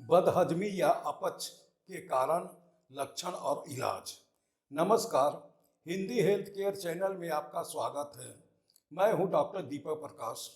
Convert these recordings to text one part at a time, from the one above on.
बदहजमी या अपच के कारण, लक्षण और इलाज। नमस्कार, हिंदी हेल्थ केयर चैनल में आपका स्वागत है। मैं हूं डॉक्टर दीपक प्रकाश।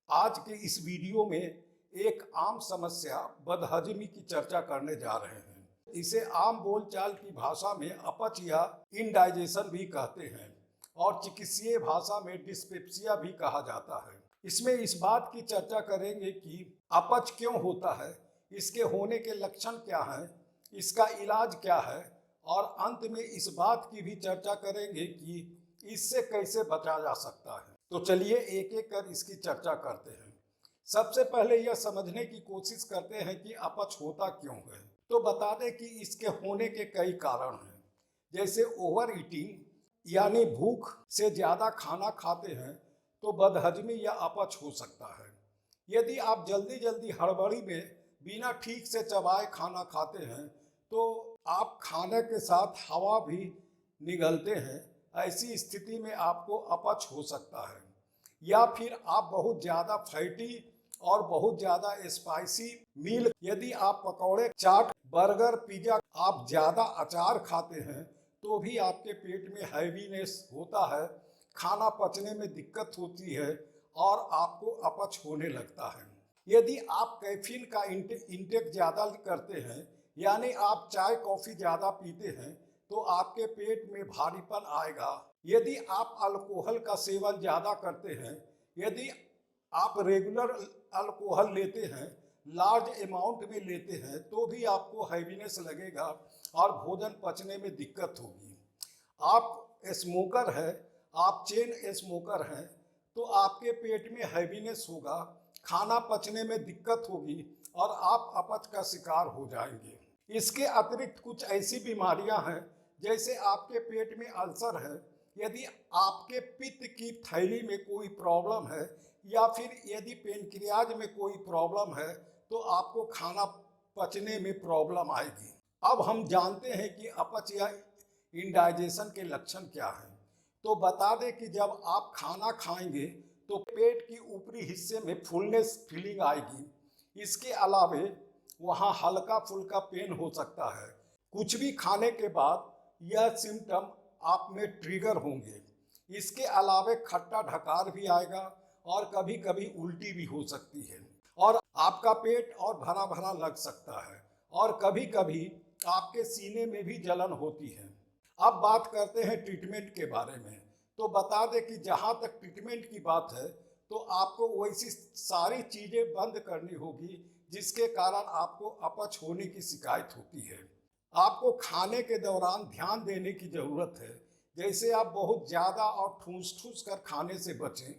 आज के इस वीडियो में एक आम समस्या बदहजमी की चर्चा करने जा रहे हैं। इसे आम बोलचाल की भाषा में अपच या इनडाइजेशन भी कहते हैं और चिकित्सीय भाषा में डिस्पेप्सिया भी कहा जाता है। इसमें इस बात की चर्चा करेंगे कि अपच क्यों होता है, इसके होने के लक्षण क्या हैं, इसका इलाज क्या है और अंत में इस बात की भी चर्चा करेंगे कि इससे कैसे बचा जा सकता है। तो चलिए एक एक कर इसकी चर्चा करते हैं। सबसे पहले यह समझने की कोशिश करते हैं कि अपच होता क्यों है। तो बता दें कि इसके होने के कई कारण हैं, जैसे ओवर ईटिंग यानी भूख से ज़्यादा खाना खाते हैं तो बदहजमी या अपच हो सकता है। यदि आप जल्दी जल्दी हड़बड़ी में बिना ठीक से चबाए खाना खाते हैं तो आप खाने के साथ हवा भी निगलते हैं। ऐसी स्थिति में आपको अपच हो सकता है। या फिर आप बहुत ज़्यादा फैटी और बहुत ज़्यादा स्पाइसी मील, यदि आप पकौड़े, चाट, बर्गर, पिज़्ज़ा, आप ज़्यादा अचार खाते हैं तो भी आपके पेट में हैवीनेस होता है, खाना पचने में दिक्कत होती है और आपको अपच होने लगता है। यदि आप कैफीन का इंटेक ज़्यादा करते हैं, यानी आप चाय कॉफ़ी ज़्यादा पीते हैं, तो आपके पेट में भारीपन आएगा। यदि आप अल्कोहल का सेवन ज़्यादा करते हैं, यदि आप रेगुलर अल्कोहल लेते हैं, लार्ज अमाउंट में लेते हैं, तो भी आपको हैवीनेस लगेगा और भोजन पचने में दिक्कत होगी। आप स्मोकर हैं, आप चेन स्मोकर हैं, तो आपके पेट में हैवीनेस होगा, खाना पचने में दिक्कत होगी और आप अपच का शिकार हो जाएंगे। इसके अतिरिक्त कुछ ऐसी बीमारियां हैं, जैसे आपके पेट में अल्सर है, यदि आपके पित्त की थैली में कोई प्रॉब्लम है या फिर यदि पेनक्रियाज में कोई प्रॉब्लम है तो आपको खाना पचने में प्रॉब्लम आएगी। अब हम जानते हैं कि अपच या इंडाइजेशन के लक्षण क्या हैं। तो बता दें कि जब आप खाना खाएंगे तो पेट की ऊपरी हिस्से में फुलनेस फीलिंग आएगी। इसके अलावे वहाँ हल्का फुल्का पेन हो सकता है। कुछ भी खाने के बाद यह सिम्टम आप में ट्रिगर होंगे। इसके अलावे खट्टा ढकार भी आएगा और कभी कभी उल्टी भी हो सकती है और आपका पेट और भरा भरा लग सकता है और कभी कभी आपके सीने में भी जलन होती है। अब बात करते हैं ट्रीटमेंट के बारे में। तो बता दें कि जहाँ तक ट्रीटमेंट की बात है तो आपको वैसी सारी चीज़ें बंद करनी होगी जिसके कारण आपको अपच होने की शिकायत होती है। आपको खाने के दौरान ध्यान देने की ज़रूरत है, जैसे आप बहुत ज़्यादा और ठूस ठूस कर खाने से बचें।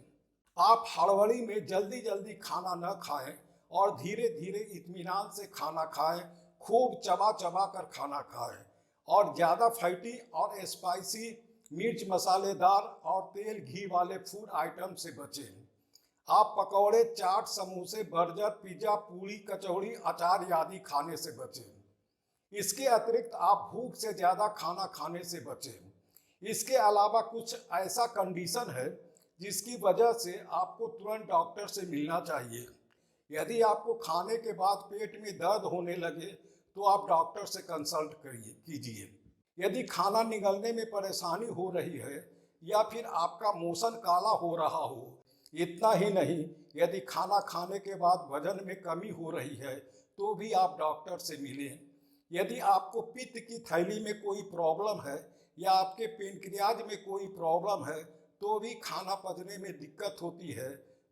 आप हड़बड़ी में जल्दी जल्दी खाना न खाएं और धीरे धीरे इत्मीनान से खाना खाएं, खूब चबा चबा कर खाना खाएं और ज़्यादा फैटी और स्पाइसी, मिर्च मसालेदार और तेल घी वाले फूड आइटम से बचें। आप पकौड़े, चाट, समोसे, बर्गर, पिज़्ज़ा, पूरी, कचौड़ी, अचार आदि खाने से बचें। इसके अतिरिक्त आप भूख से ज़्यादा खाना खाने से बचें। इसके अलावा कुछ ऐसा कंडीशन है जिसकी वजह से आपको तुरंत डॉक्टर से मिलना चाहिए। यदि आपको खाने के बाद पेट में दर्द होने लगे तो आप डॉक्टर से कंसल्ट कीजिए। यदि खाना निगलने में परेशानी हो रही है या फिर आपका मोशन काला हो रहा हो, इतना ही नहीं, यदि खाना खाने के बाद वजन में कमी हो रही है तो भी आप डॉक्टर से मिलें। यदि आपको पित्त की थैली में कोई प्रॉब्लम है या आपके पेनक्रियाज में कोई प्रॉब्लम है तो भी खाना पचने में दिक्कत होती है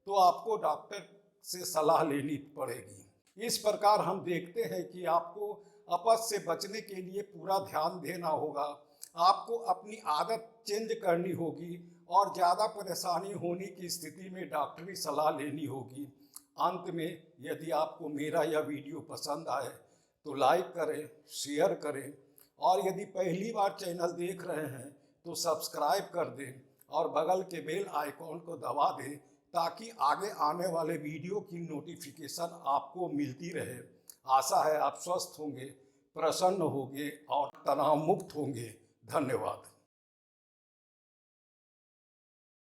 तो आपको डॉक्टर से सलाह लेनी पड़ेगी। इस प्रकार हम देखते हैं कि आपको अपच से बचने के लिए पूरा ध्यान देना होगा। आपको अपनी आदत चेंज करनी होगी और ज़्यादा परेशानी होने की स्थिति में डॉक्टरी सलाह लेनी होगी। अंत में यदि आपको मेरा यह वीडियो पसंद आए तो लाइक करें, शेयर करें और यदि पहली बार चैनल देख रहे हैं तो सब्सक्राइब कर दें और बगल के बेल आइकॉन को दबा दें ताकि आगे आने वाले वीडियो की नोटिफिकेशन आपको मिलती रहे। आशा है आप स्वस्थ होंगे, प्रसन्न होंगे और तनाव मुक्त होंगे। धन्यवाद।